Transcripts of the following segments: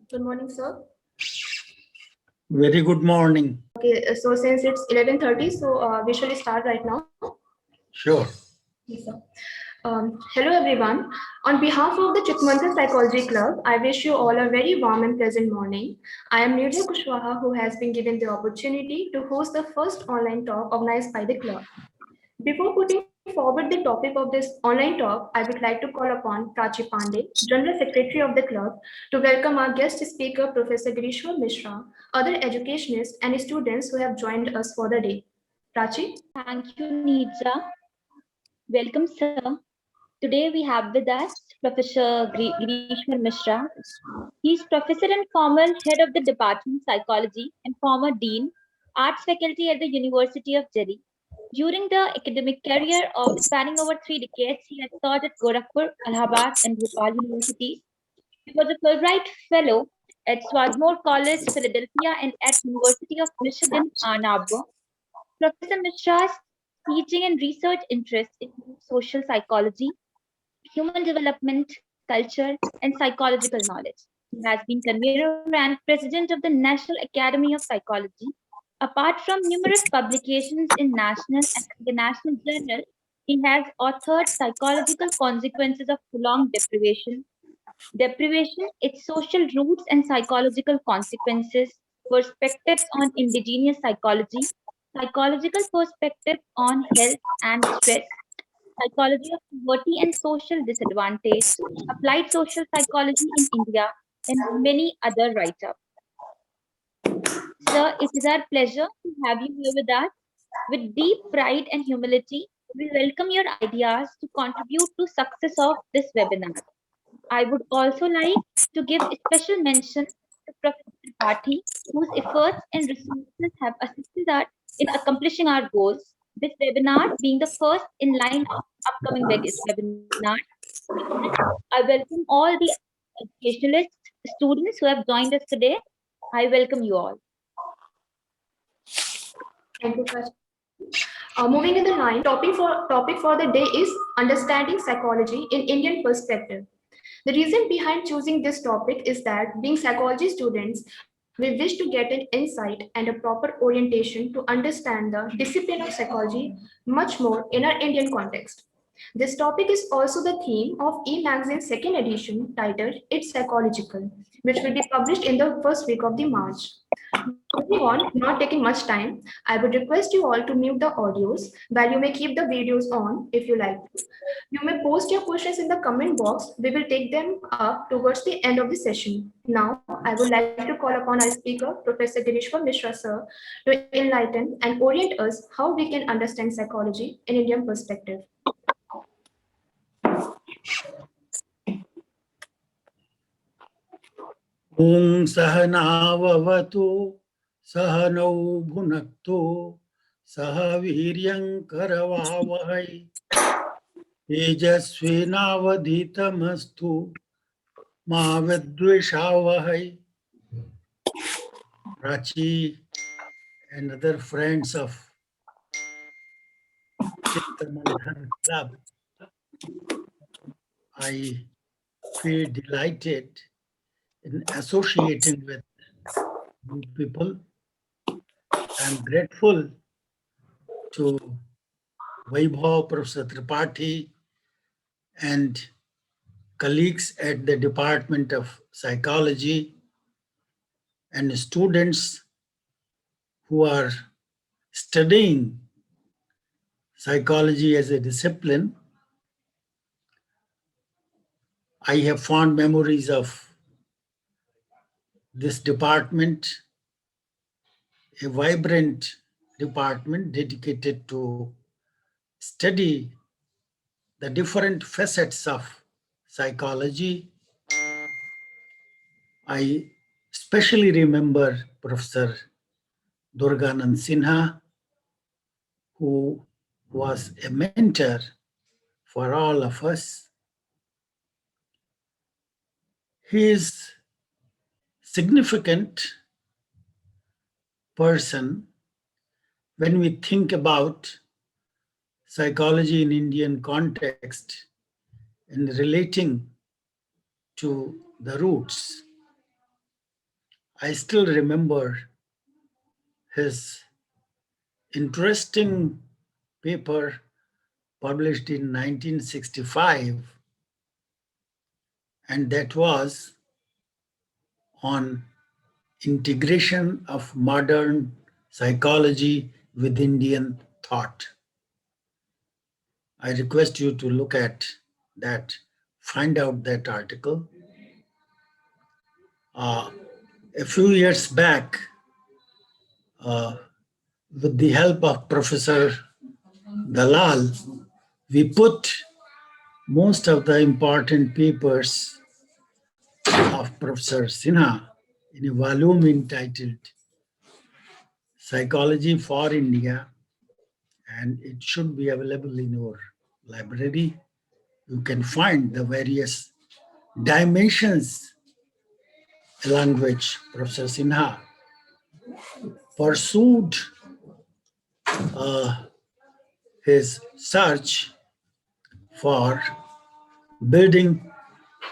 Good morning, sir. Very good morning. Okay, so since it's 11:30, so we shall start right now. Sure. Yes, sir. Hello, everyone. On behalf of the Chitmantra Psychology Club, I wish you all a very warm and pleasant morning. I am Nirja Kushwaha, who has been given the opportunity to host the first online talk organized by the club. Before putting forward the topic of this online talk, I would like to call upon Prachi Pandey, General Secretary of the club, to welcome our guest speaker, Professor Girishwar Mishra, other educationists, and students who have joined us for the day. Prachi? Thank you, Nidja. Welcome, sir. Today we have with us Professor Girishwar Mishra. He is professor and former head of the Department of Psychology and former dean, Arts Faculty at the University of Delhi. During the academic career of spanning over 3 decades, he has taught at Gorakhpur, Allahabad, and Bhopal universities. He was a Fulbright Fellow at Swarthmore College, Philadelphia, and at University of Michigan, Ann Arbor. Professor Mishra's teaching and research interests include social psychology, human development, culture, and psychological knowledge. He has been convener and president of the National Academy of Psychology. Apart from numerous publications in national and international journals, he has authored Psychological Consequences of Prolonged Deprivation, its social roots and psychological consequences, perspectives on indigenous psychology, psychological perspective on health and stress, psychology of poverty and social disadvantage, applied social psychology in India, and many other write-ups. Sir, it is our pleasure to have you here with us. With deep pride and humility, we welcome your ideas to contribute to success of this webinar. I would also like to give a special mention to Professor Tripathi, whose efforts and resources have assisted us in accomplishing our goals. This webinar being the first in line of upcoming webinars. With this, I welcome all the educationalists, students who have joined us today. I welcome you all. Thank you, Prachi. Moving in the line, topic for the day is understanding psychology in Indian perspective. The reason behind choosing this topic is that being psychology students, we wish to get an insight and a proper orientation to understand the discipline of psychology much more in our Indian context. This topic is also the theme of e-magazine's second edition titled It's Psychological, which will be published in the first week of the March. Moving on, not taking much time, I would request you all to mute the audios while you may keep the videos on if you like to. You may post your questions in the comment box. We will take them up towards the end of the session. Now, I would like to call upon our speaker, Professor Girishwar Mishra, sir, to enlighten and orient us how we can understand psychology in Indian perspective. Om Sahanavavatu Sahanau Bhunaktu Sahaviryam Karavavahai Tejasvinavadhitamastu Ma Vidvishavahai. Prachi and other friends of Chittamanthan Club, I feel delighted in associating with you people. I'm grateful to Vaibhav, Professor Tripathi, and colleagues at the Department of Psychology and students who are studying psychology as a discipline. I have fond memories of this department, a vibrant department dedicated to study the different facets of psychology. I especially remember Professor Durganand Sinha, who was a mentor for all of us. He is significant person when we think about psychology in Indian context and relating to the roots. I still remember his interesting paper published in 1965, and that was on integration of modern psychology with Indian thought. I request you to look at that, find out that article. A few years back, with the help of Professor Dalal, we put most of the important papers of Professor Sinha in a volume entitled Psychology for India, and it should be available in your library. You can find the various dimensions along which Professor Sinha pursued his search for building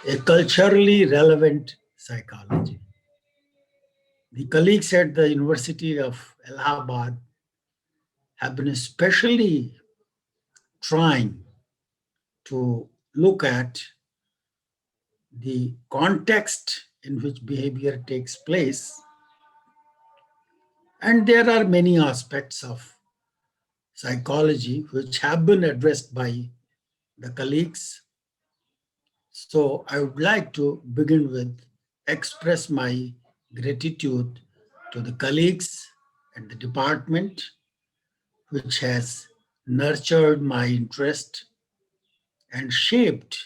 a culturally relevant psychology. The colleagues at the University of Allahabad have been especially trying to look at the context in which behavior takes place. And there are many aspects of psychology which have been addressed by the colleagues. So I would like to begin with express my gratitude to the colleagues at the department, which has nurtured my interest and shaped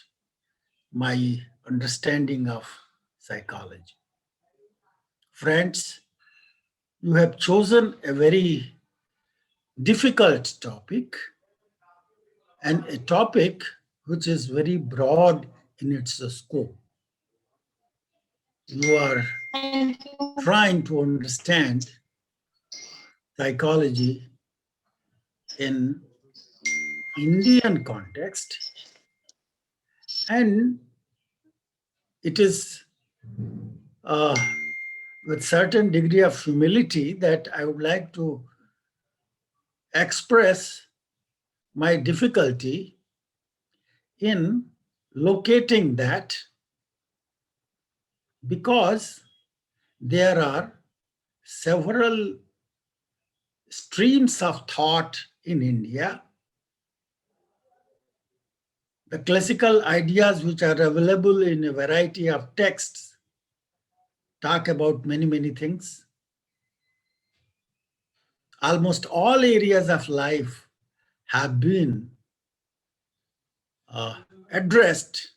my understanding of psychology. Friends, you have chosen a very difficult topic, and a topic which is very broad in its scope. You are trying to understand psychology in Indian context, and it is with certain degree of humility that I would like to express my difficulty in locating that, because there are several streams of thought in India. The classical ideas which are available in a variety of texts talk about many, many things. Almost all areas of life have been addressed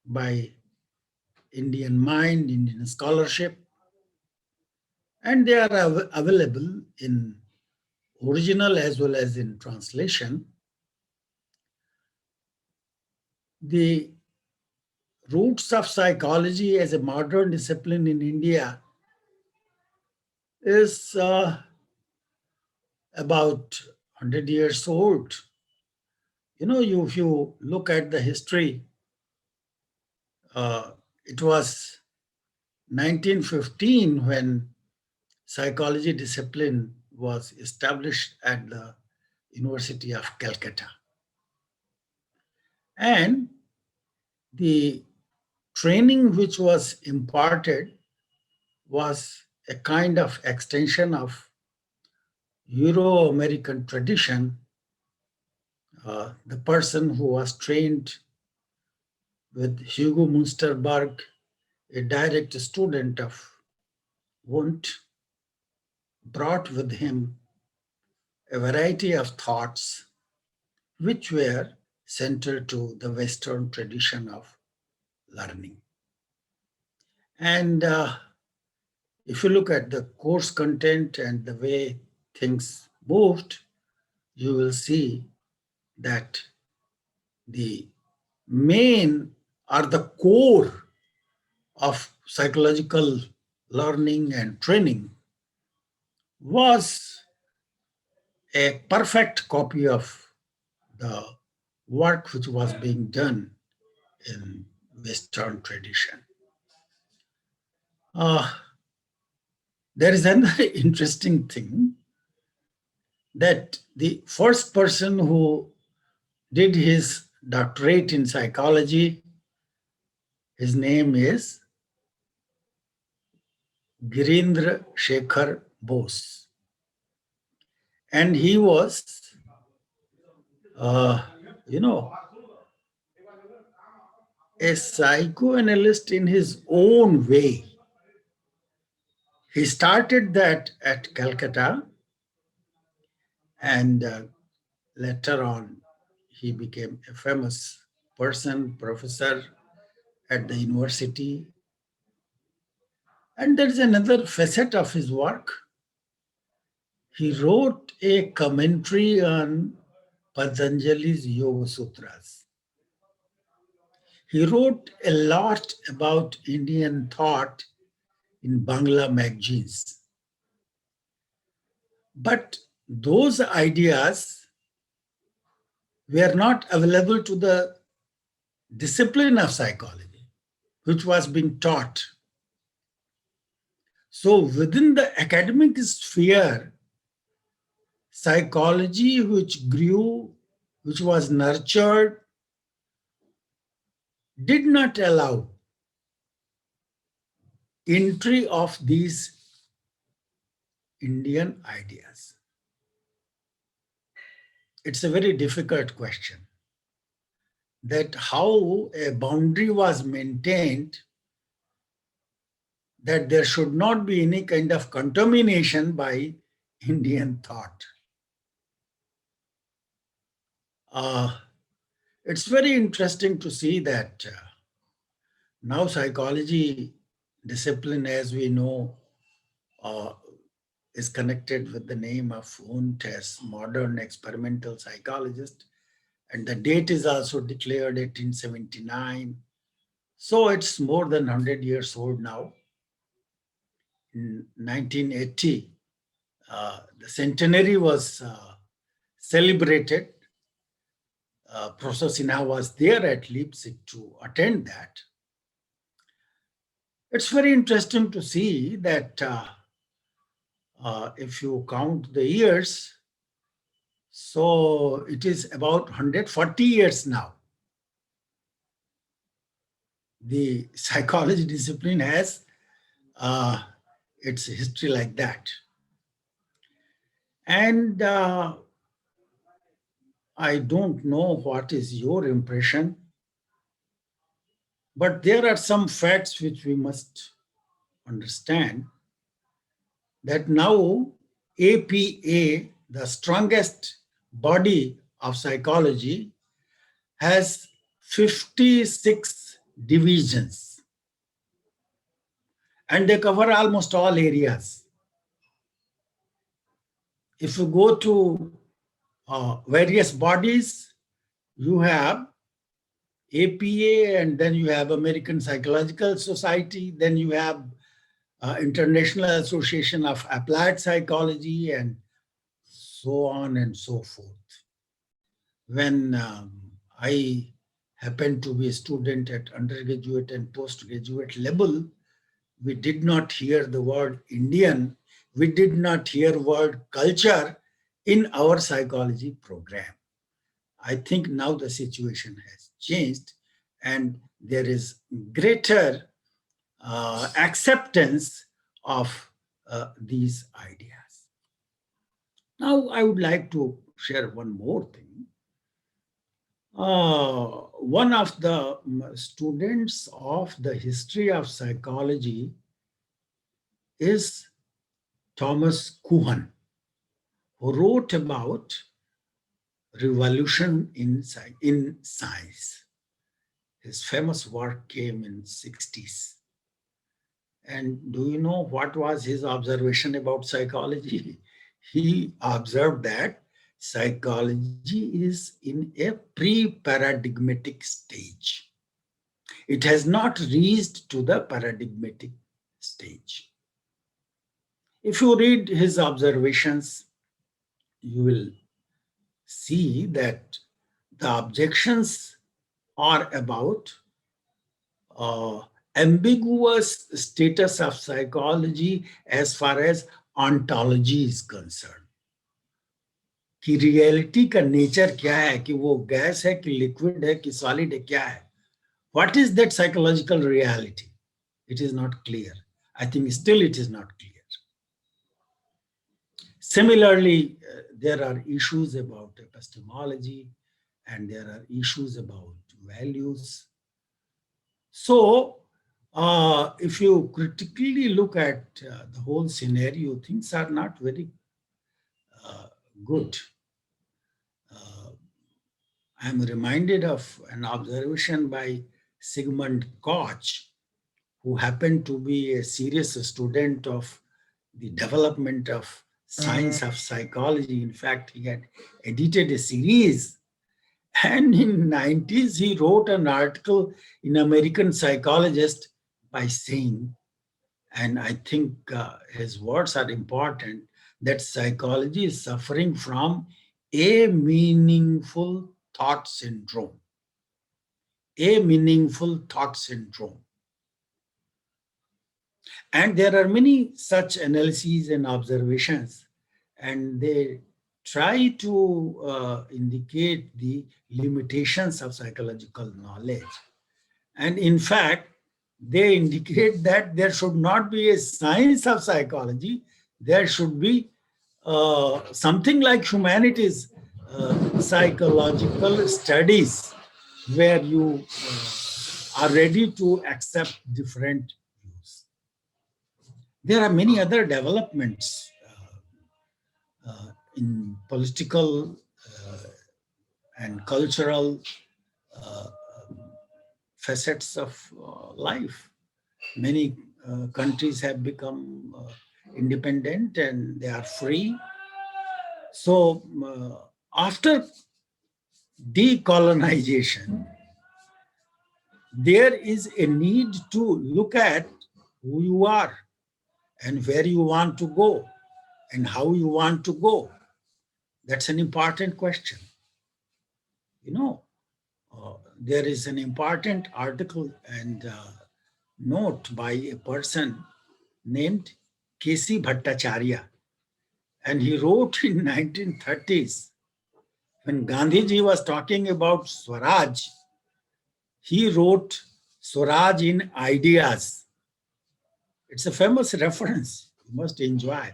by Indian mind, Indian scholarship, and they are available in original as well as in translation. The roots of psychology as a modern discipline in India is about 100 years old. You know, if you look at the history, it was 1915 when psychology discipline was established at the University of Calcutta. And the training which was imparted was a kind of extension of Euro-American tradition. The person who was trained with Hugo Munsterberg, a direct student of Wundt, brought with him a variety of thoughts which were central to the Western tradition of learning. And if you look at the course content and the way things moved, you will see that the main or the core of psychological learning and training was a perfect copy of the work which was being done in Western tradition. There is another interesting thing, that the first person who did his doctorate in psychology, his name is Girindra Shekhar Bose. And he was, you know, a psychoanalyst in his own way. He started that at Calcutta, and later on he became a famous person, professor at the university. And there is another facet of his work. He wrote a commentary on Patanjali's Yoga Sutras. He wrote a lot about Indian thought in Bangla magazines. But those ideas were not available to the discipline of psychology, which was being taught. So within the academic sphere, psychology which grew, which was nurtured, did not allow entry of these Indian ideas. It's a very difficult question, that how a boundary was maintained, that there should not be any kind of contamination by Indian thought. It's very interesting to see that now psychology discipline, as we know, is connected with the name of Wundt as modern experimental psychologist. And the date is also declared 1879. So it's more than 100 years old now. In 1980, the centenary was celebrated. Professor Sinha was there at Leipzig to attend that. It's very interesting to see that if you count the years, so it is about 140 years now. The psychology discipline has its history like that. And I don't know what is your impression, but there are some facts which we must understand, that now APA, the strongest body of psychology, has 56 divisions, and they cover almost all areas. If you go to various bodies, you have APA, and then you have American Psychological Society, then you have International Association of Applied Psychology, and so on and so forth. When I happened to be a student at undergraduate and postgraduate level, we did not hear the word Indian, we did not hear word culture in our psychology program. I think now the situation has changed and there is greater acceptance of these ideas. Now, I would like to share one more thing. One of the students of the history of psychology is Thomas Kuhn, who wrote about revolution in science. His famous work came in 60s. And do you know what was his observation about psychology? He observed that psychology is in a pre-paradigmatic stage. It has not reached to the paradigmatic stage. If you read his observations, you will see that the objections are about ambiguous status of psychology as far as ontology is concerned. कि reality का nature क्या है, कि वो gas है कि liquid है कि सॉलिड है, क्या है. What is that psychological reality? It is not clear. I think still it is not clear. Similarly, there are issues about epistemology and there are issues about values. So, if you critically look at the whole scenario, things are not very good. I'm reminded of an observation by Sigmund Koch, who happened to be a serious student of the development of science of psychology. In fact, he had edited a series. And in 90s, he wrote an article in American Psychologist by saying, and I think his words are important, that psychology is suffering from a meaningful thought syndrome. A meaningful thought syndrome. And there are many such analyses and observations, and they try to indicate the limitations of psychological knowledge. And in fact, they indicate that there should not be a science of psychology. There should be something like humanities, psychological studies, where you are ready to accept different views. There are many other developments in political and cultural facets of life. Many countries have become independent and they are free. So after decolonization, there is a need to look at who you are and where you want to go and how you want to go. That's an important question. You know, there is an important article and note by a person named K.C. Bhattacharya. And he wrote in 1930s, when Gandhiji was talking about Swaraj, he wrote Swaraj in Ideas. It's a famous reference. You must enjoy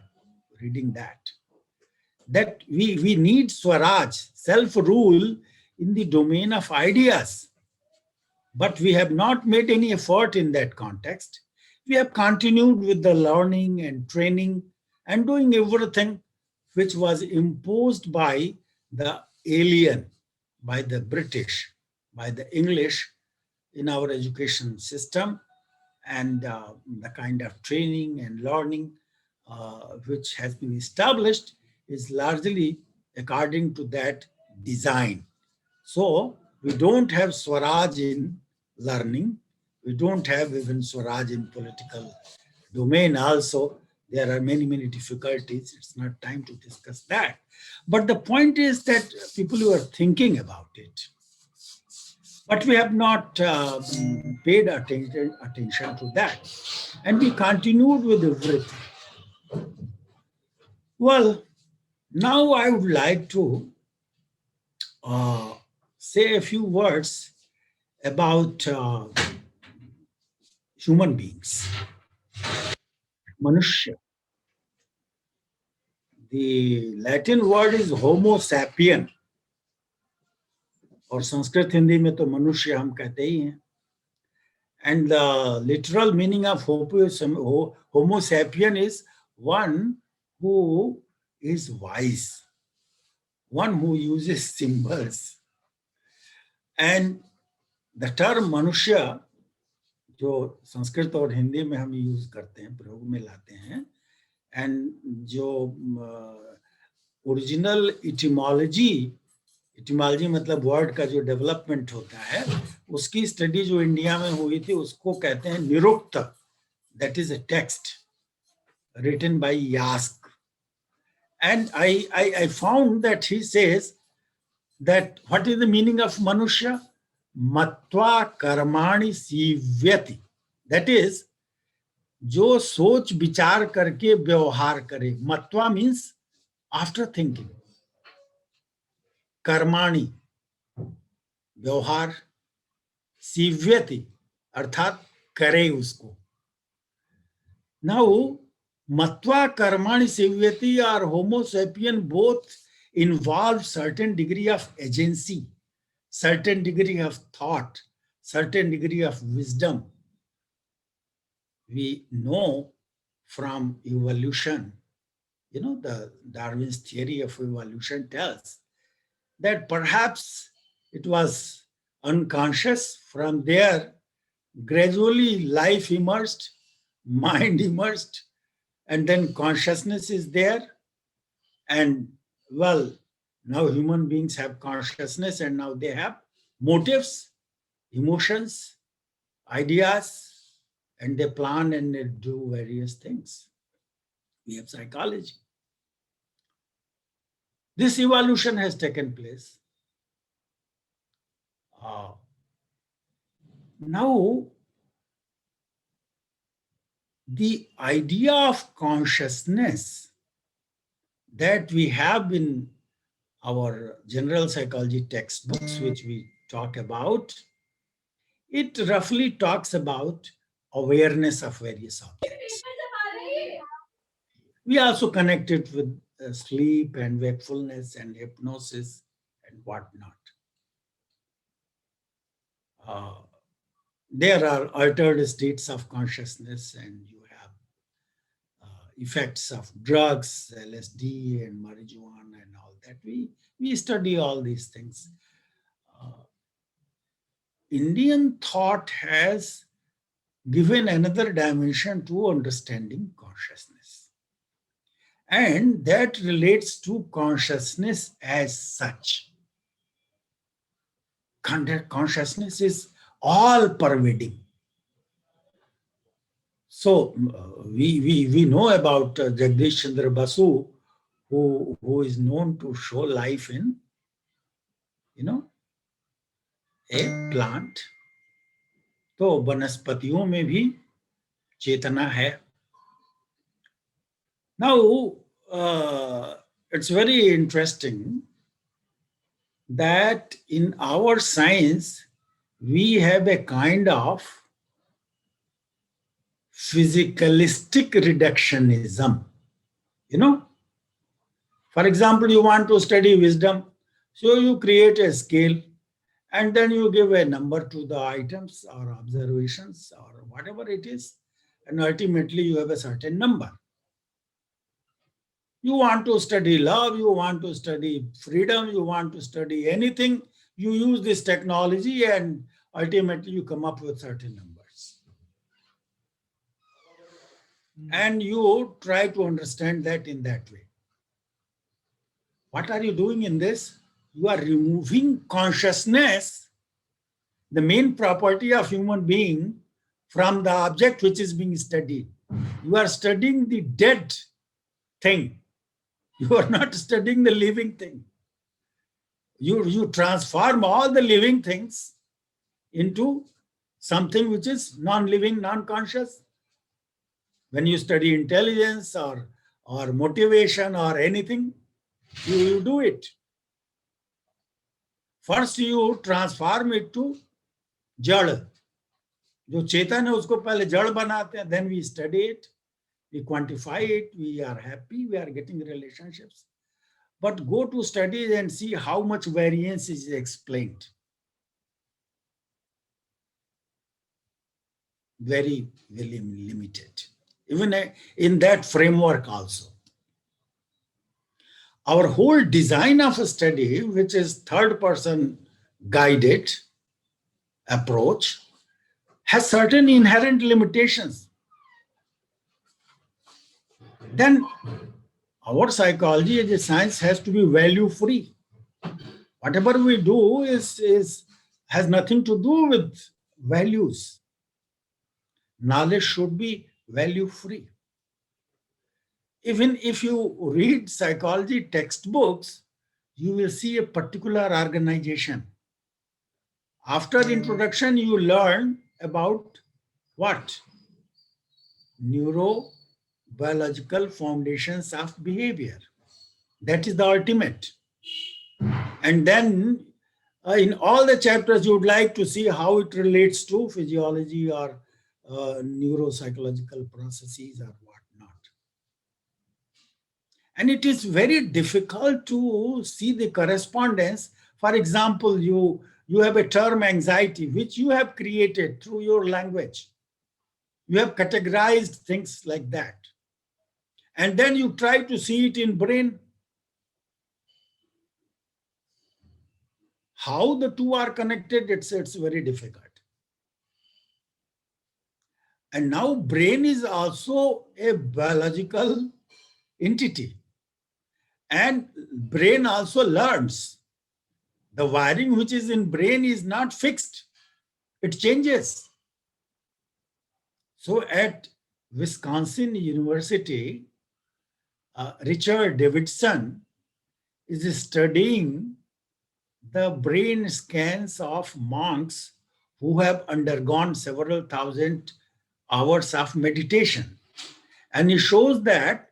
reading that. That we need Swaraj, self-rule in the domain of ideas. But we have not made any effort in that context. We have continued with the learning and training and doing everything which was imposed by the alien, by the British, by the English in our education system, and the kind of training and learning which has been established is largely according to that design. So we don't have Swaraj in learning. We don't have even Swaraj in political domain also. There are many, many difficulties. It's not time to discuss that. But the point is that people who are thinking about it, but we have not paid attention to that. And we continued with everything. Well, now I would like to say a few words about human beings. Manushya. The Latin word is Homo sapien. और संस्कृत हिंदी में तो मनुष्य हम कहते ही हैं. And the literal meaning of Homo sapien is one who is wise, one who uses symbols. And the term Manushya, जो संस्कृत और हिंदी में हम यूज करते हैं, प्रयोग में लाते हैं, and जो ओरिजिनल इटिमोलॉजी मतलब वर्ड का जो डेवलपमेंट होता है, उसकी स्टडी जो इंडिया में हुई थी उसको कहते हैं Nirukta. That is a text written by Yaska. And I found that he says that what is the meaning of Manusya? Matva karmani sivyati. That is, जो सोच विचार करके व्यवहार करे. मत्वा means after thinking. कर्माणि व्यवहार, सीव्यति अर्थात करे उसको. Now, matva karmani sevyati or Homo sapien both involve certain degree of agency, certain degree of thought, certain degree of wisdom. We know from evolution, the Darwin's theory of evolution tells that perhaps it was unconscious. From there, gradually life emerged, mind emerged, and then consciousness is there. And well, now human beings have consciousness, and now they have motives, emotions, ideas, and they plan and they do various things. We have psychology. This evolution has taken place. Now, the idea of consciousness that we have in our general psychology textbooks, which we talk about, it roughly talks about awareness of various objects. We also connect it with sleep and wakefulness and hypnosis and whatnot. There are altered states of consciousness, and you have effects of drugs, LSD and marijuana and all that. We study all these things. Indian thought has given another dimension to understanding consciousness. And that relates to consciousness as such. Consciousness is all pervading. So we know about Jagdish Chandra Basu, who is known to show life in, a plant. तो वनस्पतियों में भी चेतना है. Now, it's very interesting that in our science, we have a kind of physicalistic reductionism. For example, you want to study wisdom, so you create a scale and then you give a number to the items or observations or whatever it is, and ultimately you have a certain number. You want to study love, you want to study freedom, you want to study anything, you use this technology and ultimately you come up with certain numbers. And you try to understand that in that way. What are you doing in this? You are removing consciousness, the main property of human being, from the object which is being studied. You are studying the dead thing. You are not studying the living thing. You transform all the living things into something which is non-living, non-conscious. When you study intelligence or motivation or anything, you do it. First you transform it to jad. जो चेतन है उसको पहले जड़ बनाते हैं, then we study it, we quantify it, we are happy, we are getting relationships. But go to studies and see how much variance is explained. Very, very limited. Even in that framework also. Our whole design of a study, which is third person guided approach, has certain inherent limitations. Then our psychology as a science has to be value free. Whatever we do has nothing to do with values. Knowledge should be value free. Even if you read psychology textbooks, you will see a particular organization. After introduction, you learn about what? Neurobiological foundations of behavior. That is the ultimate. And then in all the chapters, you would like to see how it relates to physiology or neuropsychological processes or whatnot. And it is very difficult to see the correspondence. For example, you have a term anxiety, which you have created through your language. You have categorized things like that. And then you try to see it in brain. How the two are connected, it's very difficult. And now brain is also a biological entity. And brain also learns. The wiring which is in brain is not fixed. It changes. So at Wisconsin University, Richard Davidson is studying the brain scans of monks who have undergone several thousand hours of meditation. And he shows that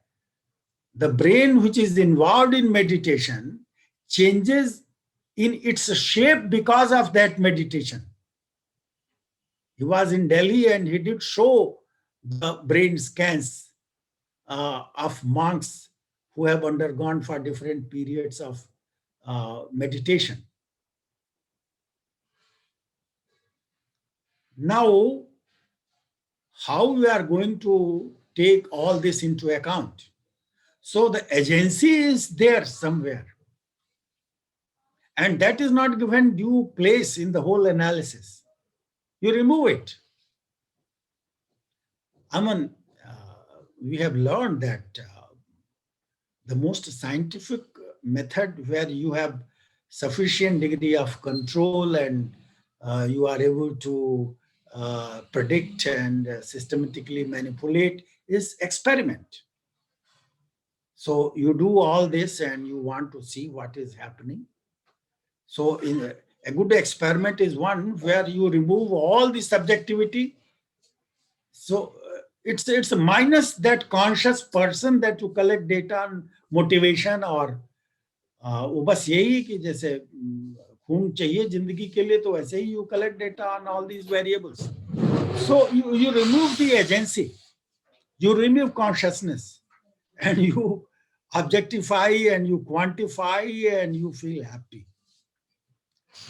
the brain which is involved in meditation changes in its shape because of that meditation. He was in Delhi and he did show the brain scans of monks who have undergone for different periods of meditation. Now, how we are going to take all this into account? So the agency is there somewhere. And that is not given due place in the whole analysis. You remove it. We have learned that the most scientific method where you have sufficient degree of control and you are able to predict and systematically manipulate is experiment. So you do all this and you want to see what is happening. So in a good experiment is one where you remove all the subjectivity. So it's minus that conscious person that you collect data on motivation or वो बस यही कि जैसे खून चाहिए जिंदगी के लिए तो वैसे ही you collect data on all these variables. So you remove the agency, you remove consciousness, and you objectify and you quantify and you feel happy.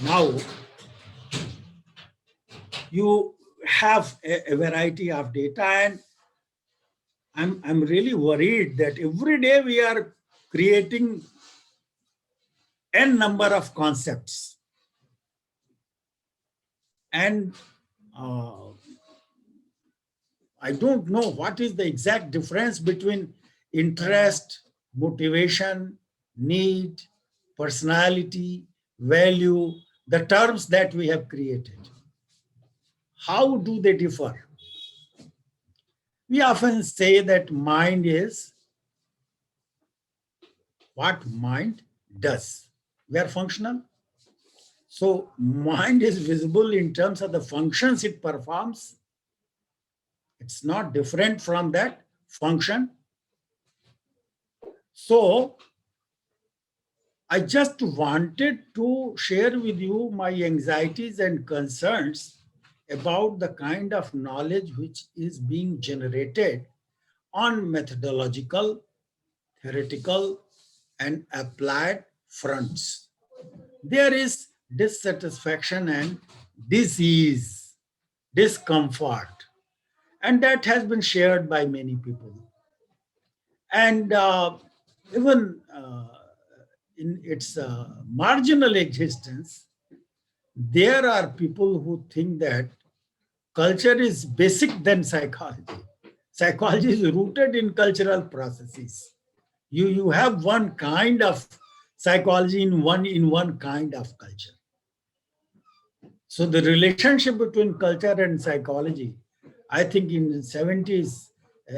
Now, you have a variety of data, and I'm really worried that every day we are creating n number of concepts. And I don't know what is the exact difference between interest, motivation, need, personality, value, the terms that we have created. How do they differ? We often say that mind is what mind does. We are functional. So mind is visible in terms of the functions it performs. It's not different from that function. So I just wanted to share with you my anxieties and concerns about the kind of knowledge which is being generated on methodological, theoretical, and applied fronts. There is dissatisfaction and disease, discomfort, and that has been shared by many people. And even in its marginal existence, there are people who think that culture is basic than psychology. Psychology is rooted in cultural processes. You have one kind of psychology in one kind of culture. So the relationship between culture and psychology, I think in the 70s,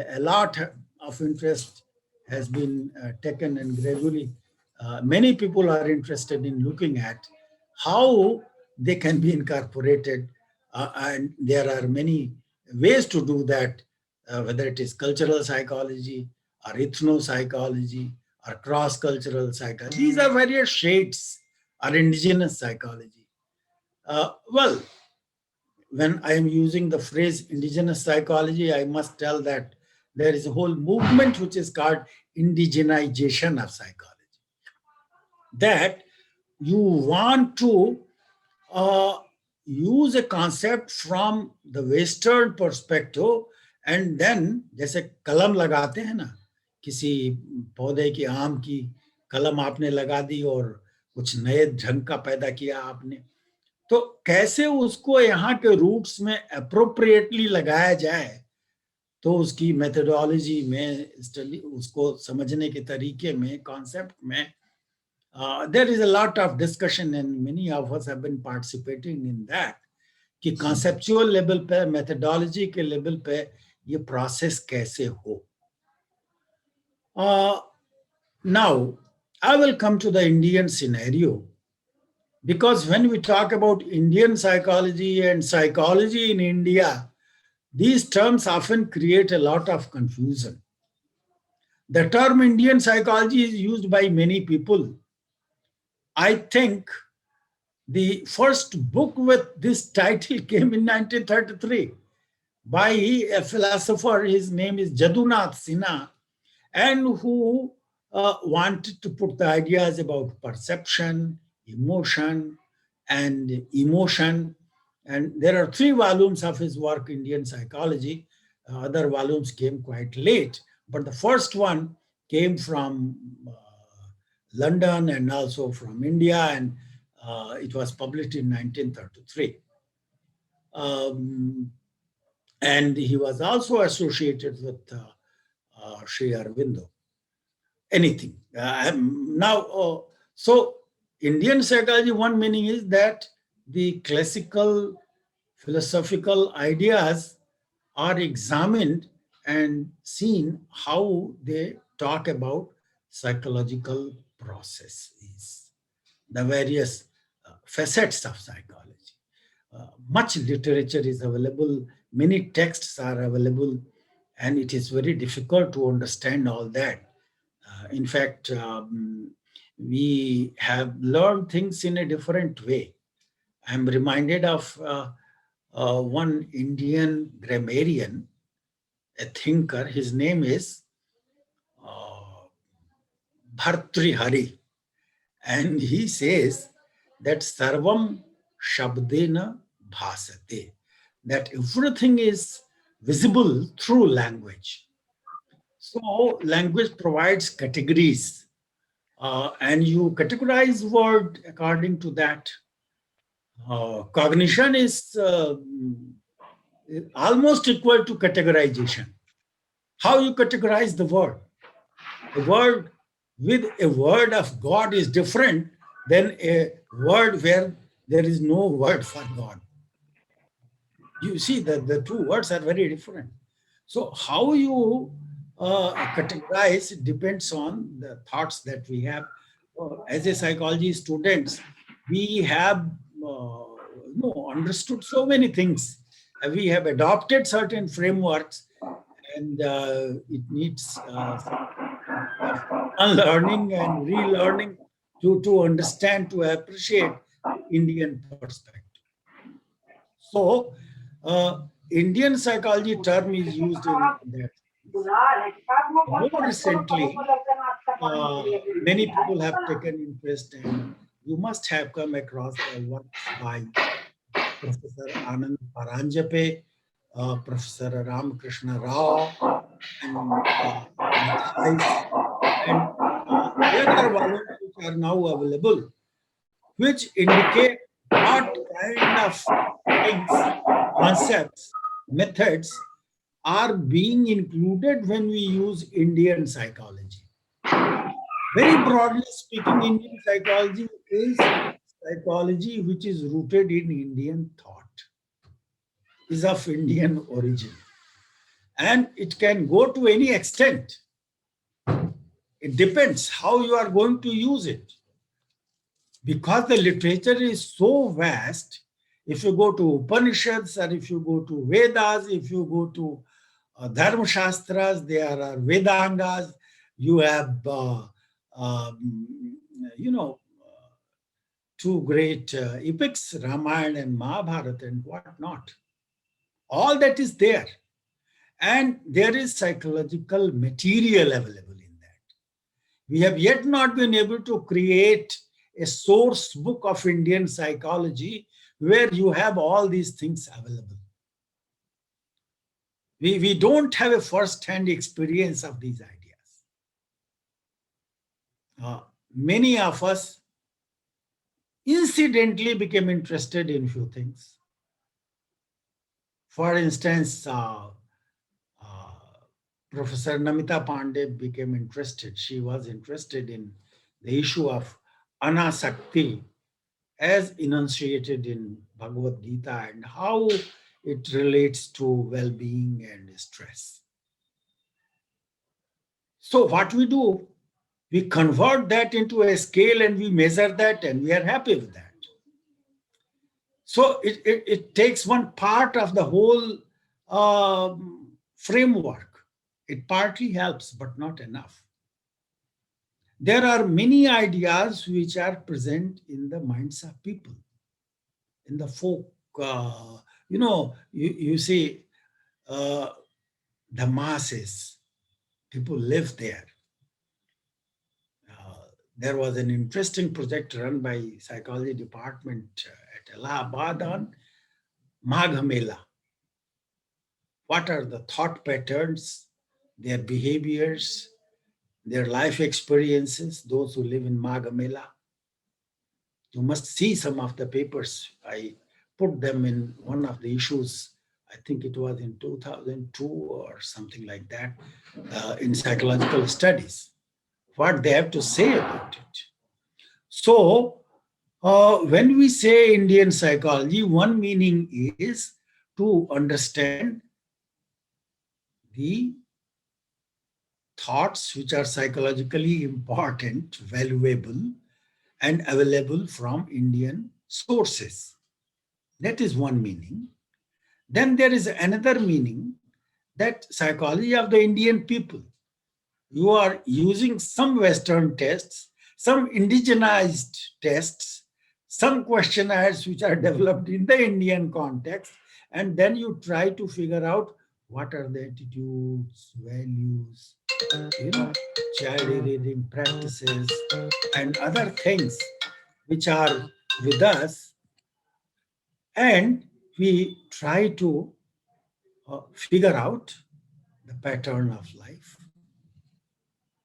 a lot of interest has been taken, and gradually many people are interested in looking at how they can be incorporated. And there are many ways to do that, whether it is cultural psychology or ethno-psychology or cross-cultural psychology. These are various shades or indigenous psychology. Well, when I am using the phrase indigenous psychology, I must tell that there is a whole movement which is called indigenization of psychology. That you want to use a concept from the Western perspective and then जैसे कलम लगाते हैं ना, किसी पौधे की आम की कलम आपने लगा दी और कुछ नए ढंग का पैदा किया आपने, तो कैसे उसको यहाँ के रूट्स में अप्रोप्रिएटली लगाया जाए, तो उसकी मेथोडोलॉजी में स्टडी, उसको समझने के तरीके में, कॉन्सेप्ट में there is a lot of discussion and many of us have been participating in that कि conceptual level पे, methodology के level पे ये process कैसे हो. Now I will come to the Indian scenario, because when we talk about Indian psychology and psychology in India, these terms often create a lot of confusion. The term Indian psychology is used by many people. I think the first book with this title came in 1933 by a philosopher. His name is Jadunath Sinha, and who wanted to put the ideas about perception, emotion, and emotion. And there are 3 volumes of his work, Indian Psychology. Other volumes came quite late, but the first one came from London and also from India, and it was published in 1933. And he was also associated with Sri Aurobindo. Anything. So Indian psychology, one meaning is that the classical philosophical ideas are examined and seen how they talk about psychological processes, the various facets of psychology. Much literature is available, many texts are available, and it is very difficult to understand all that. In fact, we have learned things in a different way. I'm reminded of one Indian grammarian, a thinker. His name is Bhartrihari, and he says that Sarvam Shabdena Bhasate, that everything is visible through language. So language provides categories, and you categorize word according to that. Cognition is almost equal to categorization. How you categorize the word? A word with a word of God is different than a word where there is no word for God. You see that the 2 words are very different. So how you categorize depends on the thoughts that we have. As a psychology students, we have understood so many things. We have adopted certain frameworks, and it needs unlearning and relearning to understand, to appreciate Indian perspective. So, Indian psychology term is used in that. More recently, many people have taken interest, and you must have come across the work by Professor Anand Paranjape, Professor Ramakrishna Rao, and the other volumes which are now available, which indicate what kind of things, concepts, methods are being included when we use Indian psychology. Very broadly speaking, Indian psychology is psychology which is rooted in Indian thought, is of Indian origin, and it can go to any extent. It depends how you are going to use it. Because the literature is so vast, If you go to Upanishads, or if you go to Vedas, if you go to Dharma Shastras, there are Vedangas, you have, um, you know, two great epics, Ramayana and Mahabharata and whatnot. All that is there. And there is psychological material available in that. We have yet not been able to create a source book of Indian psychology where you have all these things available. We don't have a first-hand experience of these ideas. Many of us incidentally became interested in few things. For instance, Professor Namita Pandey became interested. She was interested in the issue of Anasakti as enunciated in Bhagavad Gita and how it relates to well-being and stress. So what we do, we convert that into a scale and we measure that and we are happy with that. So it takes one part of the whole framework. It partly helps, but not enough. There are many ideas which are present in the minds of people, in the folk. You see the masses, people live there. There was an interesting project run by psychology department at Allahabad on Magh Mela. What are the thought patterns, their behaviors, their life experiences, those who live in Magh Mela? You must see some of the papers. I put them in one of the issues, I think it was in 2002 or something like that, in psychological studies, what they have to say about it. So when we say Indian psychology, one meaning is to understand the thoughts which are psychologically important, valuable, and available from Indian sources. That is one meaning. Then there is another meaning, that psychology of the Indian people. You are using some Western tests, some indigenized tests, some questionnaires which are developed in the Indian context, and then you try to figure out what are the attitudes, values, child rearing practices, and other things which are with us, and we try to figure out the pattern of life.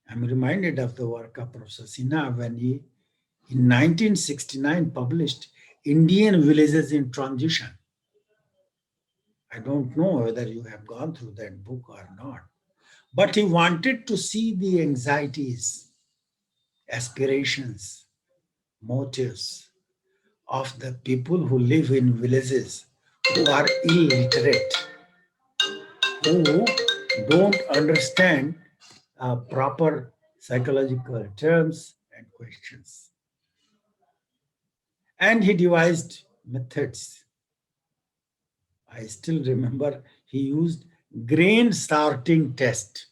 I'm reminded of the work of Professor Sinha when he, in 1969, published Indian Villages in Transition. I don't know whether you have gone through that book or not, but he wanted to see the anxieties, aspirations, motives of the people who live in villages, who are illiterate, who don't understand proper psychological terms and questions. And he devised methods. I still remember he used grain sorting test.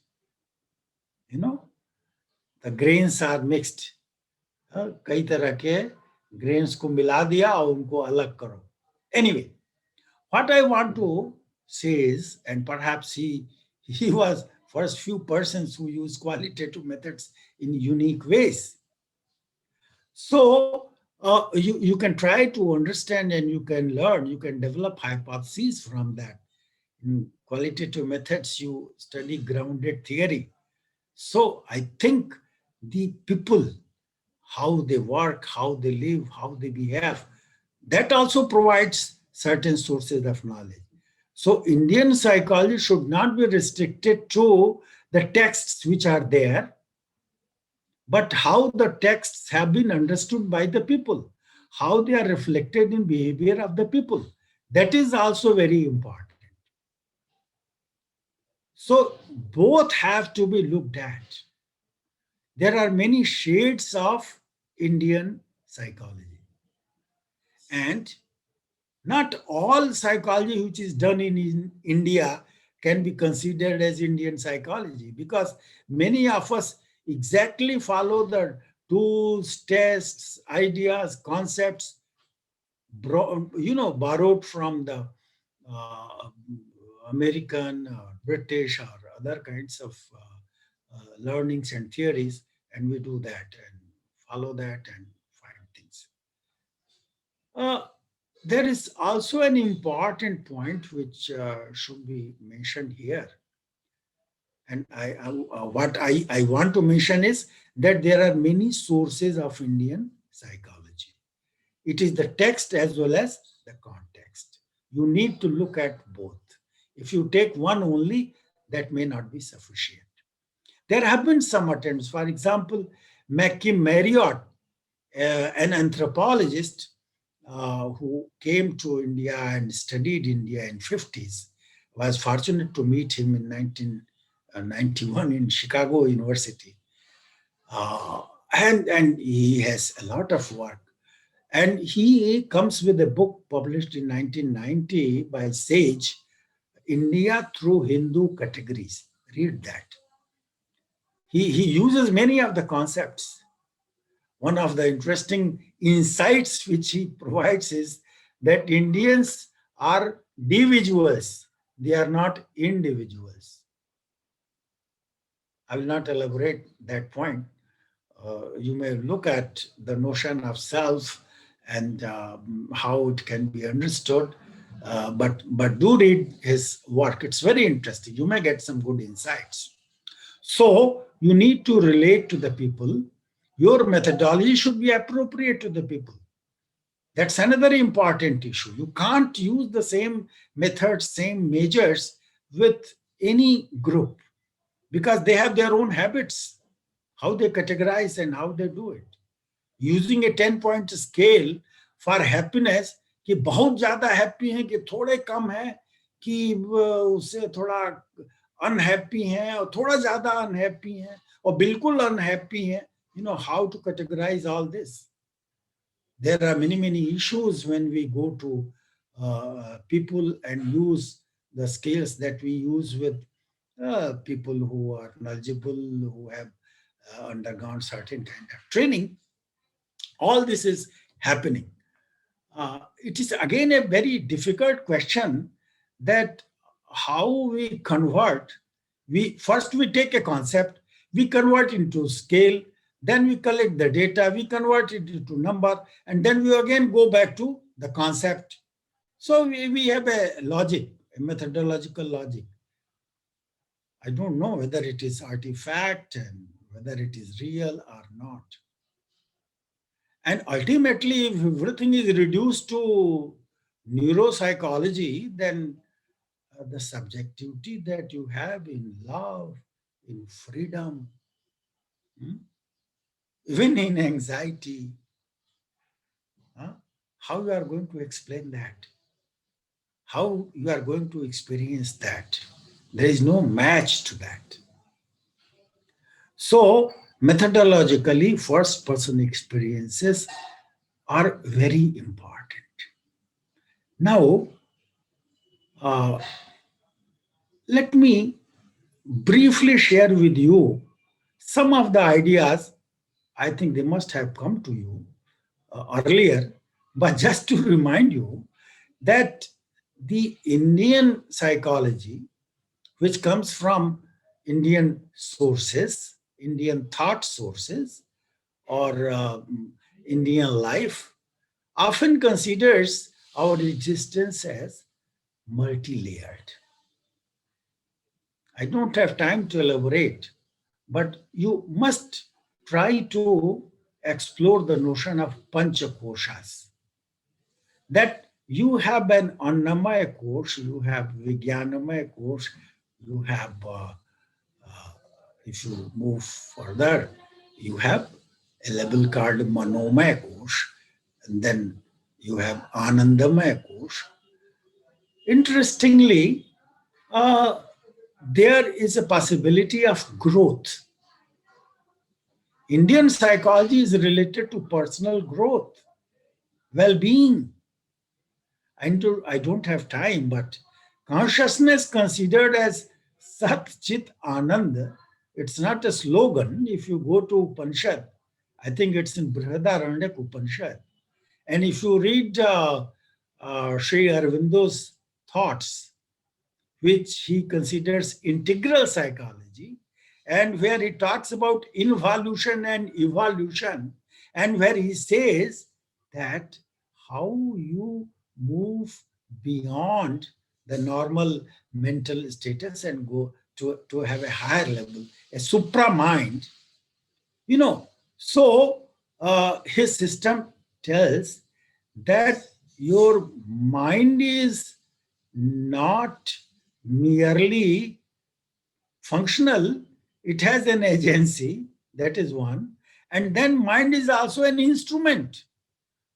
The grains are mixed. कई तरह के grains को मिला दिया और उनको अलग करो. Anyway, what I want to say is, and perhaps he was first few persons who use qualitative methods in unique ways. So you can try to understand and you can learn, you can develop hypotheses from that. In qualitative methods, you study grounded theory. So I think the people, how they work, how they live, how they behave, that also provides certain sources of knowledge. So Indian psychology should not be restricted to the texts which are there, but how the texts have been understood by the people, how they are reflected in behavior of the people. That is also very important. So both have to be looked at. There are many shades of Indian psychology. And Not all psychology which is done in India can be considered as Indian psychology, because many of us exactly follow the tools, tests, ideas, concepts, borrowed from the uh, American, British, or other kinds of learnings and theories, and we do that and follow that and find things. Uh, there is also an important point which should be mentioned here. And what I want to mention is that there are many sources of Indian psychology. It is the text as well as the context. You need to look at both. If you take one only, that may not be sufficient. There have been some attempts. For example, McKim Marriott, an anthropologist who came to India and studied India in 50s, was fortunate to meet him in 1991 in Chicago University. And he has a lot of work. And he comes with a book published in 1990 by Sage, India Through Hindu Categories. Read that. He uses many of the concepts. One of the interesting insights which he provides is that Indians are individuals, they are not individuals. I will not elaborate that point. You may look at the notion of self and how it can be understood, but do read his work. It's very interesting. You may get some good insights. So you need to relate to the people. Your methodology should be appropriate to the people. That's another important issue. You can't use the same methods, same measures with any group, because they have their own habits, how they categorize and how they do it. Using a 10-point scale for happiness, कि बहुत ज्यादा happy हैं कि थोड़े कम हैं कि उससे थोड़ा अनहैप्पी हैं और थोड़ा ज्यादा अनहैप्पी हैं और बिल्कुल अनहैप्पी हैं, how to categorize all this. There are many issues when we go to people and use the scales that we use with people who are knowledgeable, who have undergone certain kind of training. All this is happening. It is again a very difficult question that how we convert. First we take a concept, we convert into scale, then we collect the data, we convert it into number, and then we again go back to the concept. So we have a logic, a methodological logic. I don't know whether it is artifact and whether it is real or not. And ultimately, if everything is reduced to neuropsychology, then the subjectivity that you have in love, in freedom, even in anxiety, how you are going to explain that? How you are going to experience that? There is no match to that. So, methodologically, first-person experiences are very important. Now, let me briefly share with you some of the ideas. I think they must have come to you earlier, but just to remind you that the Indian psychology, which comes from Indian sources, Indian thought sources, or Indian life, often considers our existence as multi-layered. I don't have time to elaborate, but you must try to explore the notion of panchakoshas. That you have an annamaya kosh, you have vijnanamaya kosh, you have, if you move further, you have a level called manomaya kosh, and then you have anandamaya kosh. Interestingly, there is a possibility of growth. Indian psychology is related to personal growth, well-being. I don't have time, but consciousness considered as Sat Chit Anand, it's not a slogan. If you go to Upanishad, I think it's in Brihadaranyaka Upanishad, and if you read Sri Aurobindo's thoughts, which he considers integral psychology, and where he talks about involution and evolution, and where he says that how you move beyond the normal mental status and go to have a higher level, a supra mind, so his system tells that your mind is not merely functional, it has an agency, that is one. And then mind is also an instrument.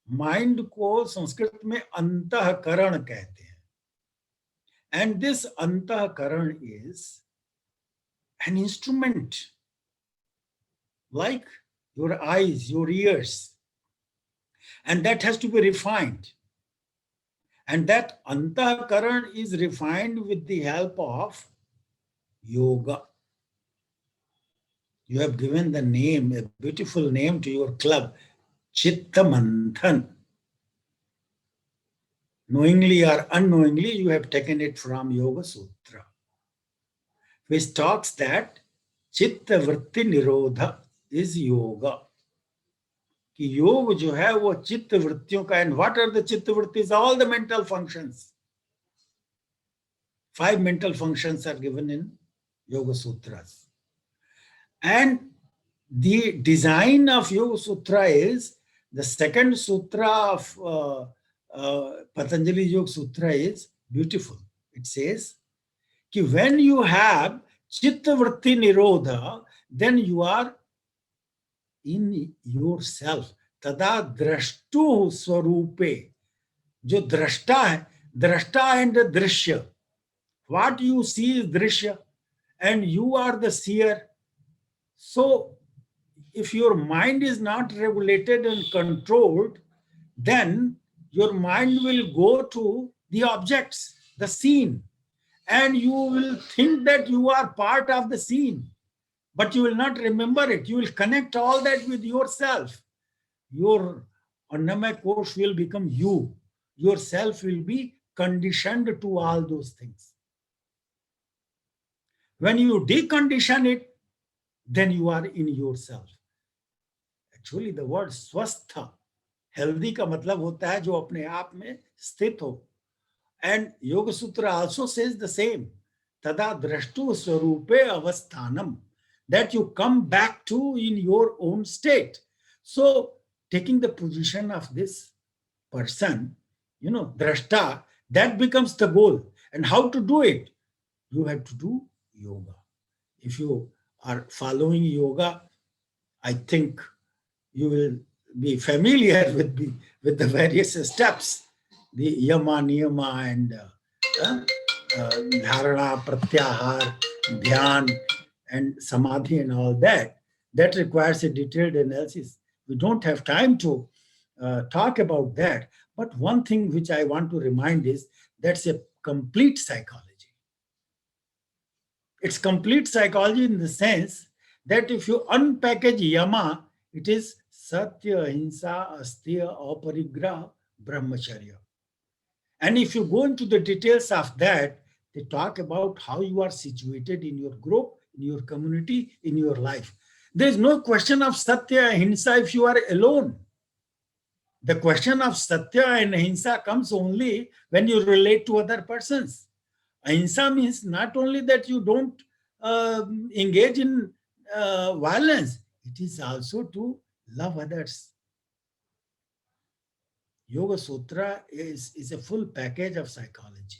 Mind को संस्कृत में अंतःकरण कहते हैं. And this antahkaran is an instrument, like your eyes, your ears, and that has to be refined. And that antahkaran is refined with the help of yoga. You have given the name, a beautiful name to your club, Chitta Manthan. Knowingly or unknowingly, you have taken it from Yoga Sutra, which talks that Chitta Vritti Nirodha is yoga. कि योग जो है वो चित्त वृत्तियों का, and what are the चित्त वृत्तिस? All the mental functions. 5 mental functions are given in Yoga Sutras. And the design of Yoga Sutra is, the second sutra of Patanjali Yoga Sutra is beautiful. It says कि when you have Chitta Vritti Nirodha, then you are in yourself. Tada drashtu swarupe. जो द्रष्टा है, द्रष्टा and drishya. What you see is drishya, and you are the seer. So if your mind is not regulated and controlled, then your mind will go to the objects, the scene, and you will think that you are part of the scene, but you will not remember it. You will connect all that with yourself. Your Annamaya Kosh will become you. Yourself will be conditioned to all those things. When you decondition it, then you are in yourself. Actually, the word swastha, healthy का मतलब होता है जो अपने आप में स्थित हो. And Yoga Sutra also says the same. Tada drashtu swarupe avasthanam. That you come back to in your own state. So, taking the position of this person, drashta, that becomes the goal. And how to do it? You have to do yoga. If you are following yoga, I think you will be familiar with the various steps, the yama, niyama, and dharana, pratyahar, dhyan, and samadhi and all that. That requires a detailed analysis. We don't have time to talk about that. But one thing which I want to remind is that's a complete psychology. It's complete psychology in the sense that if you unpackage yama, it is satya, ahimsa, asteya, aparigraha, brahmacharya. And if you go into the details of that, they talk about how you are situated in your group, in your community, in your life. There is no question of satya, ahimsa if you are alone. The question of satya and ahimsa comes only when you relate to other persons. Ahimsa means not only that you don't engage in violence, it is also to love others. Yoga Sutra is a full package of psychology.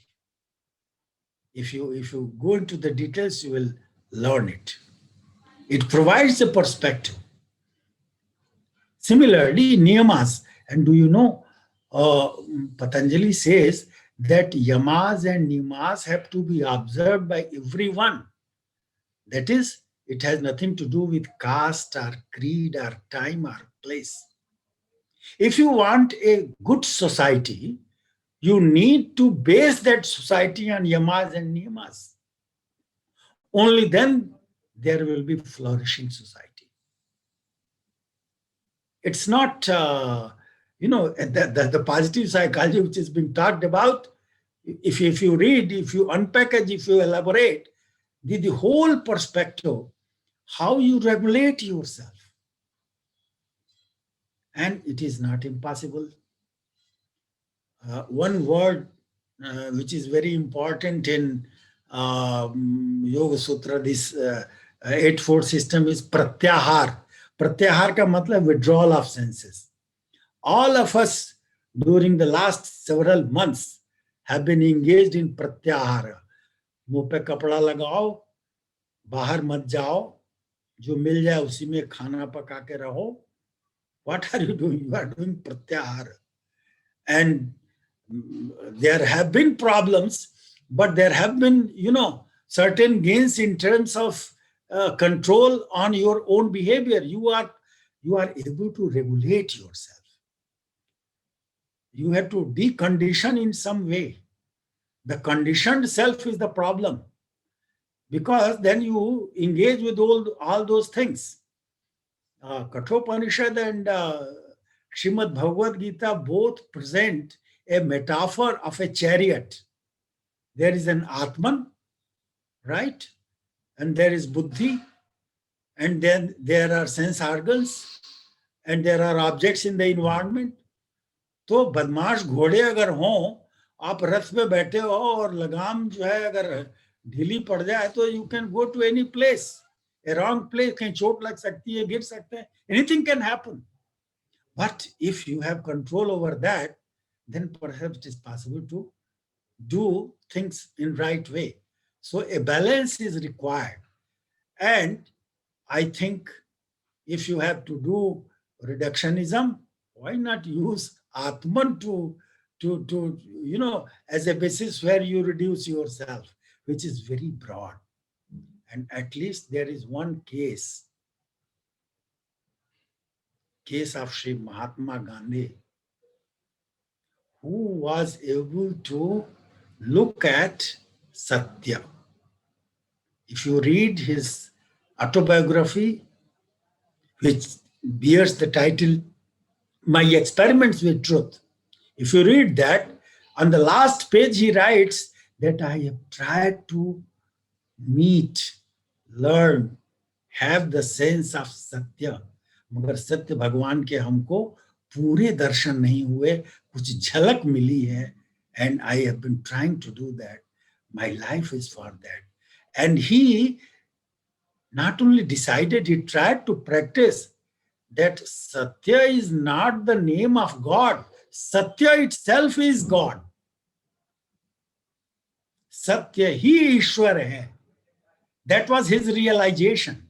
If you go into the details, you will learn it. It provides a perspective. Similarly, niyamas, and do you know, Patanjali says that yamas and niyamas have to be observed by everyone. That is, it has nothing to do with caste or creed or time or place. If you want a good society, You need to base that society on yamas and niyamas. Only then there will be flourishing society. It's not, the positive psychology which is being talked about. If you read, if you unpackage, if you elaborate, the whole perspective, how you regulate yourself. And it is not impossible. One word which is very important in Yoga Sutra, this 8-4 system is pratyahar. Pratyahar ka matlab withdrawal of senses. All of us during the last several months have been engaged in pratyahara. मुंह पे कपड़ा लगाओ, बाहर मत जाओ, जो मिल जाए उसी में खाना पका के रहो. What are you doing? You are doing pratyahara. And there have been problems, but there have been, certain gains in terms of control on your own behavior. You are able to regulate yourself. You have to decondition in some way. The conditioned self is the problem, because then you engage with all those things. Kathopanishad and Srimad Bhagavad Gita both present a metaphor of a chariot. There is an Atman, right? And there is Buddhi, and then there are sense organs, and there are objects in the environment. तो बदमाश घोड़े अगर हों, आप रथ पे बैठे हो और लगाम जो है अगर ढीली पड़ जाए तो you can go to any place, a wrong place, कहीं चोट लग सकती है, गिर सकते हैं, anything can happen. But if you have control over that, then perhaps it is possible to do things in right way. So a balance is required. And I think if you have to do reductionism, why not use Atman to as a basis where you reduce yourself, which is very broad. And at least there is one case of Sri Mahatma Gandhi, who was able to look at Satya. If you read his autobiography, which bears the title, My Experiments with Truth, if you read that, on the last page he writes that I have tried to meet, learn, have the sense of Satya. मगर सत्य भगवान के हमको पूरे दर्शन नहीं हुए, कुछ झलक मिली है, and I have been trying to do that. My life is for that. And he not only decided, he tried to practice that Satya is not the name of God. Satya itself is God. Satya, he Ishwar hai. That was his realization.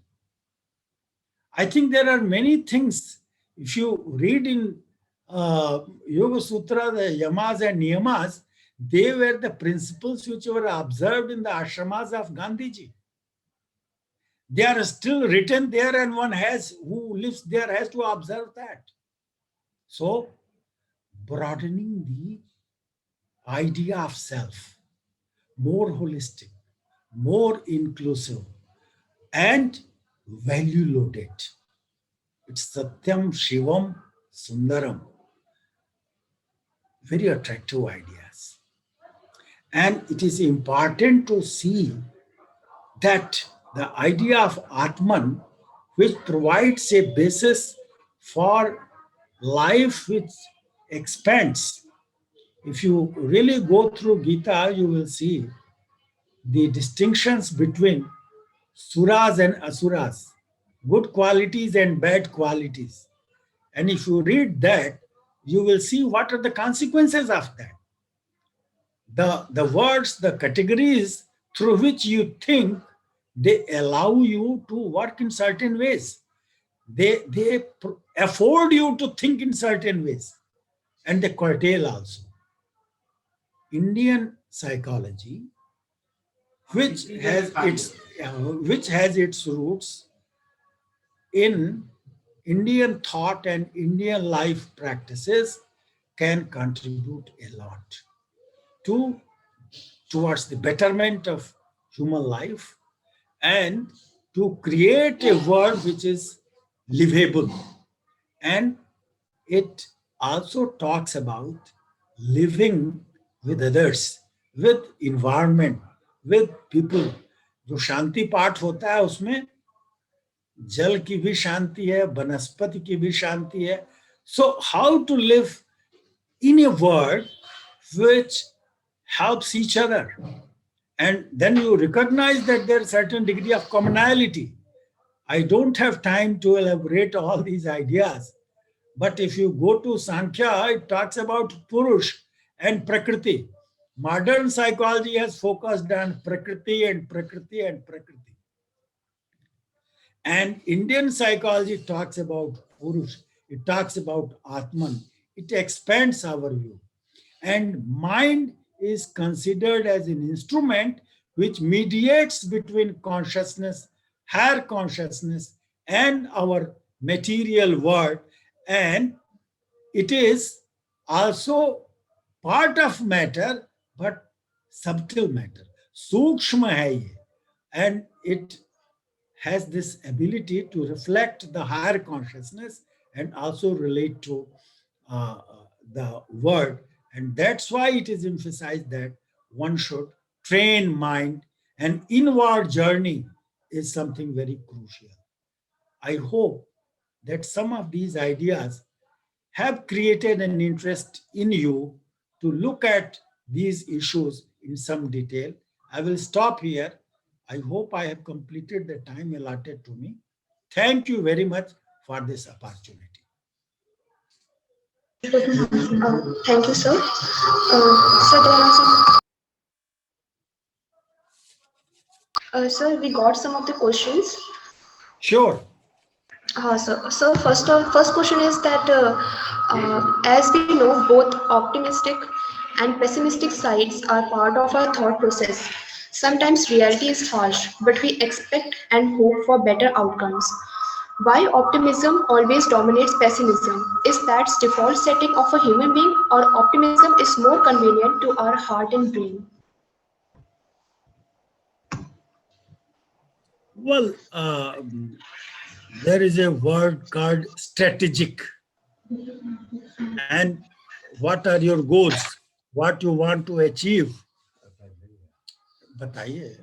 I think there are many things. If you read in Yoga Sutra, the yamas and niyamas, they were the principles which were observed in the ashramas of Gandhiji. They are still written there, and one who lives there has to observe that. So, broadening the idea of self, more holistic, more inclusive, and value loaded. It's Satyam, Shivam, Sundaram. Very attractive ideas. And it is important to see that the idea of Atman, which provides a basis for life which expands. If you really go through Gita, you will see the distinctions between suras and asuras, good qualities and bad qualities. And if you read that, you will see what are the consequences of that. The words, the categories through which you think, they allow you to work in certain ways. They afford you to think in certain ways, and they curtail also. Indian psychology, which has its roots in Indian thought and Indian life practices, can contribute a lot. towards the betterment of human life and to create a world which is livable. And it also talks about living with others, with environment, with people. जो शांति पाठ होता है उसमें जल की भी शांति है, वनस्पति की भी शांति है. So how to live in a world which helps each other, and then you recognize that there is a certain degree of commonality. I don't have time to elaborate all these ideas, but if you go to Sankhya, it talks about Purush and Prakriti. Modern psychology has focused on Prakriti and Prakriti and Prakriti. And Indian psychology talks about Purush, it talks about Atman, it expands our view. And mind is considered as an instrument which mediates between consciousness, higher consciousness, and our material world. And it is also part of matter, but subtle matter. Sukshma hai ye. And it has this ability to reflect the higher consciousness and also relate to the world. And that's why it is emphasized that one should train mind, and inward journey is something very crucial. I hope that some of these ideas have created an interest in you to look at these issues in some detail. I will stop here. I hope I have completed the time allotted to me. Thank you very much for this opportunity. Thank you, sir. Sir, there are some. Sir, we got some of the questions. Sure. So first question is that as we know, both optimistic and pessimistic sides are part of our thought process. Sometimes reality is harsh, but we expect and hope for better outcomes. Why optimism always dominates pessimism? Is that default setting of a human being, or optimism is more convenient to our heart and brain? Well, there is a word called strategic. And what are your goals? What you want to achieve? बताइए.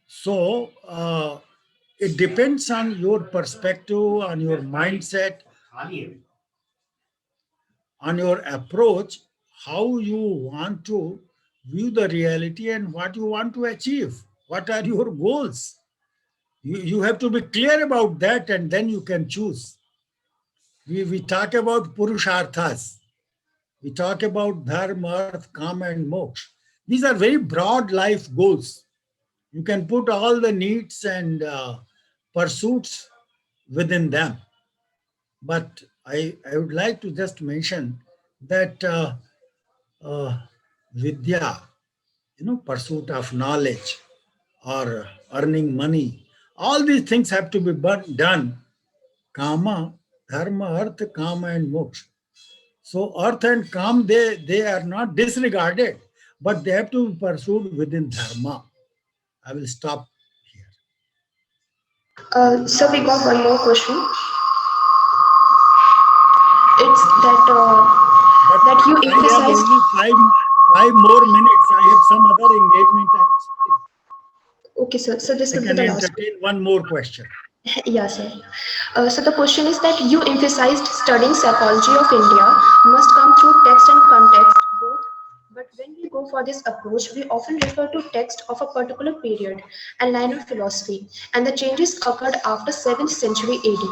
So it depends on your perspective, on your mindset, on your approach, how you want to view the reality and what you want to achieve. What are your goals? You have to be clear about that, and then you can choose. We talk about Purusharthas. We talk about Dharma, Arth, Kama, and Moksha. These are very broad life goals. You can put all the needs and pursuits within them. But I would like to just mention that Vidya, pursuit of knowledge or earning money, all these things have to be done. Kama, Dharma, Artha, Kama, and Moksha. So Artha and Kama, they are not disregarded, but they have to be pursued within Dharma. I will stop here. So we got one more question. It's that that you I have emphasized. only five more minutes. I have some other engagement. Okay, sir. So this I will be can the last. entertain one more question. Yeah, sir. So the question is that you emphasized studying psychology of India must come through text and context both. But when we go for this approach, we often refer to text of a particular period and line of philosophy, and the changes occurred after 7th century AD.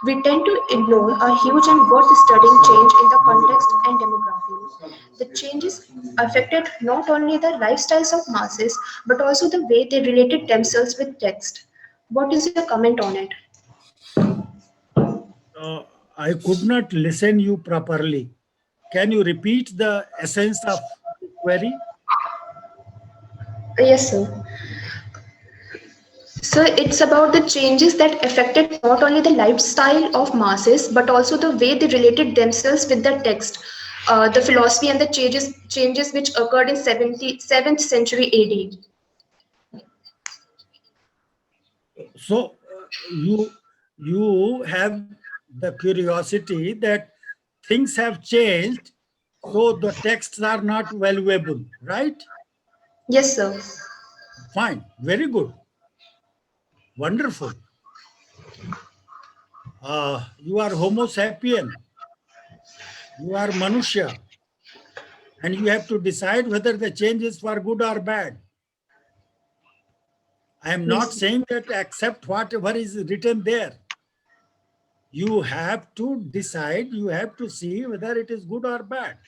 We tend to ignore a huge and worth studying change in the context and demography. The changes affected not only the lifestyles of masses, but also the way they related themselves with text. What is your comment on it? I could not listen you properly. can you repeat the essence of the query? Yes, sir. So it's about the changes that affected not only the lifestyle of masses, but also the way they related themselves with the text, the philosophy and the changes which occurred in 7th century AD. So you have the curiosity that things have changed, so the texts are not valuable, right? Yes, sir. Fine, very good, wonderful. You are Homo sapien, you are Manushya, and you have to decide whether the change is for good or bad. I am not Yes. saying that accept whatever is written there. You have to decide, you have to see whether it is good or bad.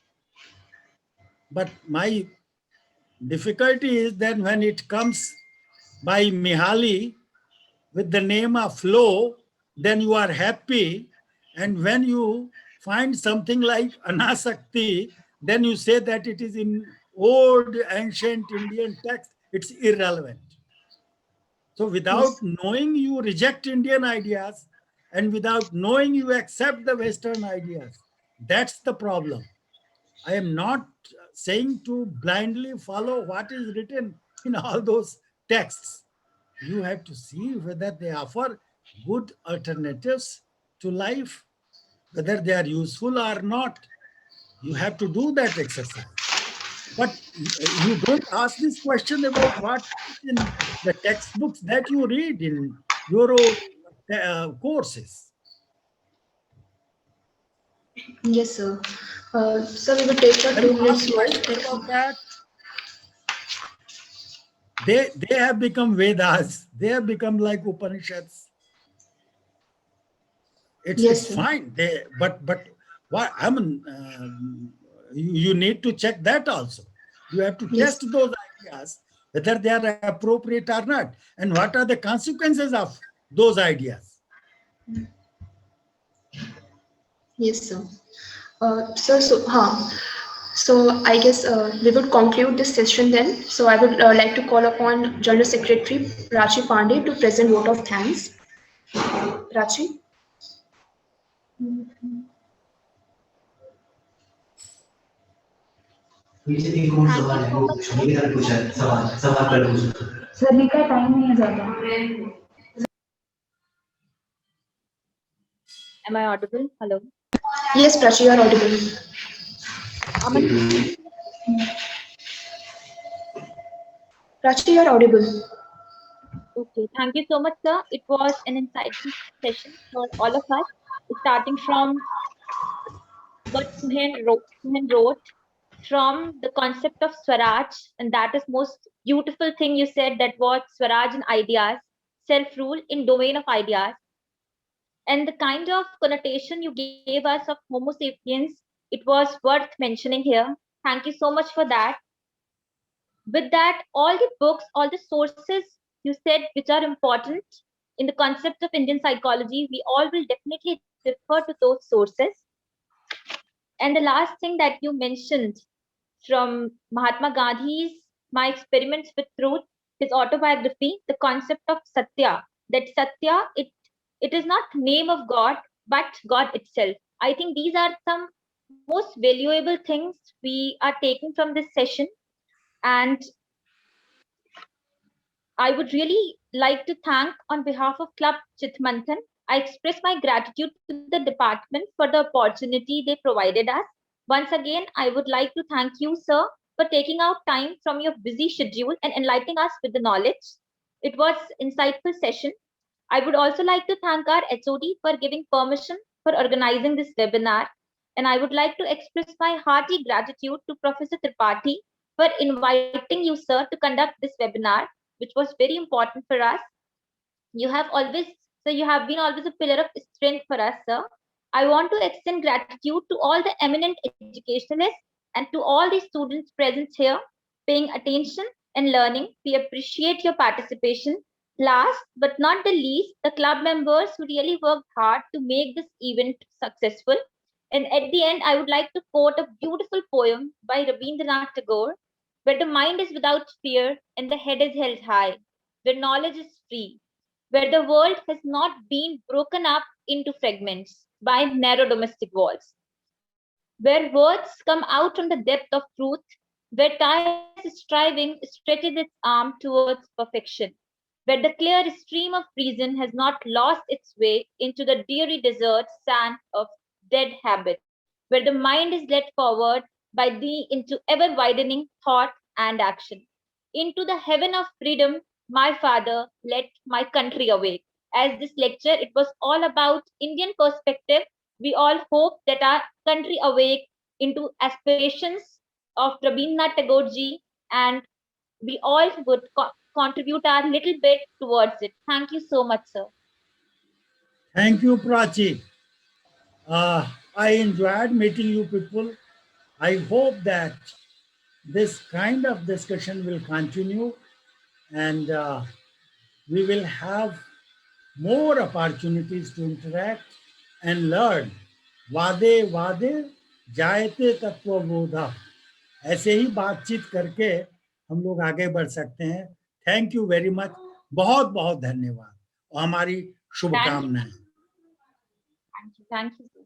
But my difficulty is then when it comes by Mihaly with the name of flow, then you are happy. And when you find something like Anasakti, then you say that it is in old ancient Indian text, it's irrelevant. So without Yes. knowing, you reject Indian ideas, and without knowing, you accept the Western ideas. That's the problem. I am not saying to blindly follow what is written in all those texts. You have to see whether they offer good alternatives to life, whether they are useful or not. You have to do that exercise. But you don't ask this question about what is in the textbooks that you read in your courses. Yes, sir. So we will take your Can you ask 2 minutes more. questions about that? They have become Vedas. They have become like Upanishads. It's Yes, sir. fine. But what I mean, you need to check that also. You have to Yes. test those ideas whether they are appropriate or not, and what are the consequences of those ideas. Yes, sir. So I guess we would conclude this session then. So I would like to call upon General Secretary Prachi Pandey to present vote of thanks. Prachi? पीछे एक और Thank सवाल you है so वो much, पूछो sir. ये तरह पूछा है सवाल सवाल कर पूछो सर का टाइम नहीं है ज्यादा Am I audible? Hello. Yes, Prachi, you are audible. Aman, Prachi, you are audible. okay. Thank you so much, sir. It was an insightful session for all of us, starting from what Suhen wrote from the concept of Swaraj, and that is most beautiful thing you said, that was Swaraj in ideas, self-rule in domain of ideas, and the kind of connotation you gave us of Homo sapiens, it was worth mentioning here. Thank you so much for that. With that, all the books, all the sources you said which are important in the concept of Indian psychology, we all will definitely refer to those sources. And the last thing that you mentioned from Mahatma Gandhi's My Experiments with Truth, his autobiography, the concept of Satya, that Satya, it is not name of God, but God itself. I think these are some most valuable things we are taking from this session. And I would really like to thank on behalf of Club Chitmanthan. I express my gratitude to the department for the opportunity they provided us. Once again, I would like to thank you, sir, for taking out time from your busy schedule and enlightening us with the knowledge. It was insightful session. I would also like to thank our HOD for giving permission for organizing this webinar. And I would like to express my hearty gratitude to Professor Tripathi for inviting you, sir, to conduct this webinar, which was very important for us. You have been always a pillar of strength for us, sir. I want to extend gratitude to all the eminent educationalists and to all the students present here, paying attention and learning. We appreciate your participation. Last but not the least, the club members who really worked hard to make this event successful. And at the end, I would like to quote a beautiful poem by Rabindranath Tagore, where the mind is without fear and the head is held high, where knowledge is free, where the world has not been broken up into fragments by narrow domestic walls, where words come out from the depth of truth, where tireless striving stretches its arm towards perfection, where the clear stream of reason has not lost its way into the dreary desert sand of dead habit, where the mind is led forward by thee into ever widening thought and action. Into the heaven of freedom, my father, let my country awake. As this lecture, it was all about Indian perspective. We all hope that our country awake into aspirations of Rabindranath Tagore ji, and we all would contribute our little bit towards it. Thank you so much, sir. Thank you, Prachi. I enjoyed meeting you people. I hope that this kind of discussion will continue, and we will have more opportunities to interact and learn. वादे वादे जायते तत्वबोधा, ऐसे ही बातचीत करके हम लोग आगे बढ़ सकते हैं. Thank you very much. बहुत बहुत धन्यवाद और हमारी शुभकामनाएं. Thank you. Thank you, sir.